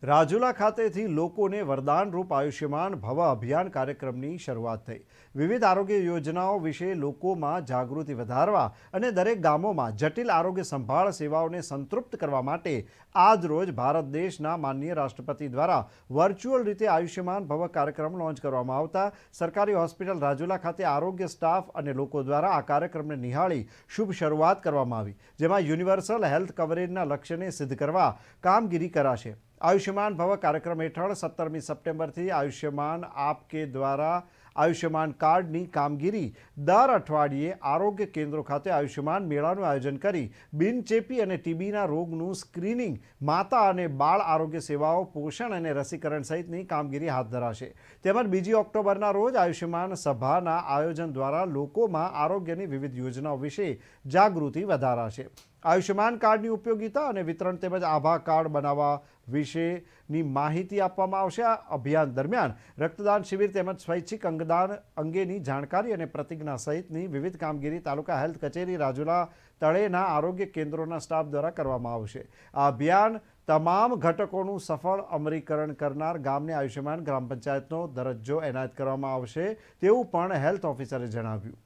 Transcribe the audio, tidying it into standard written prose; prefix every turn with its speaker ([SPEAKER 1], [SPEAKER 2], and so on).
[SPEAKER 1] રાજુલા ખાતેથી લોકોને વરદાનરૂપ આયુષ્યમાન ભવ અભિયાન કાર્યક્રમની શરૂઆત થઈ। વિવિધ આરોગ્ય યોજનાઓ વિશે લોકોમાં જાગૃતિ વધારવા અને દરેક ગામોમાં જટિલ આરોગ્ય સંભાળ સેવાઓને સંતૃપ્ત કરવા માટે આજ રોજ ભારત દેશના માનનીય રાષ્ટ્રપતિ દ્વારા વર્ચ્યુઅલ રીતે આયુષ્યમાન ભવ કાર્યક્રમ લોન્ચ કરવામાં આવતા સરકારી હોસ્પિટલ રાજુલા ખાતે આરોગ્ય સ્ટાફ અને લોકો દ્વારા આ કાર્યક્રમને નિહાળી શુભ શરૂઆત કરવામાં આવી, જેમાં યુનિવર્સલ હેલ્થ કવરેજના લક્ષ્યને સિદ્ધ કરવા કામગીરી કરાશે। आयुष्मान भव कार्यक्रम हेठळ 17 सप्टेम्बरથી आयुष्यमान आपके द्वारा आयुष्यमान कार्डनी कामगीरी दर अठवाडिये आरोग्य केन्द्रों खाते आयुष्यमान मेळाનું आयोजन કરી બિનચેપી અને ટીબીના રોગનું સ્ક્રીનિંગ, માતા અને બાળ આરોગ્ય સેવાઓ, પોષણ અને રસીકરણ સહિતની કામગીરી હાથ ધરાશે। તેમજ 2 ઓક્ટોબરના રોજ આયુષ્યમાન સભાના આયોજન દ્વારા લોકોમાં આરોગ્યની વિવિધ યોજનાઓ વિશે જાગૃતિ વધારાશે। આયુષ્યમાન કાર્ડની ઉપયોગિતા અને વિતરણ તેમજ આભા કાર્ડ બનાવવા વિશેની માહિતી આપવામાં આવશે। આ અભિયાન દરમિયાન રક્તદાન શિબિર તેમજ સ્વૈચ્છિક અંગદાન અંગેની જાણકારી અને પ્રતિજ્ઞા સહિતની વિવિધ કામગીરી તાલુકા હેલ્થ કચેરી રાજુલા તળેના આરોગ્ય કેન્દ્રોના સ્ટાફ દ્વારા કરવામાં આવશે। આ અભિયાન તમામ ઘટકોનું સફળ અમલીકરણ કરનાર ગામને આયુષ્યમાન ગ્રામ પંચાયતનો દરજ્જો એનાયત કરવામાં આવશે તેવું પણ હેલ્થ ઓફિસરે જણાવ્યું।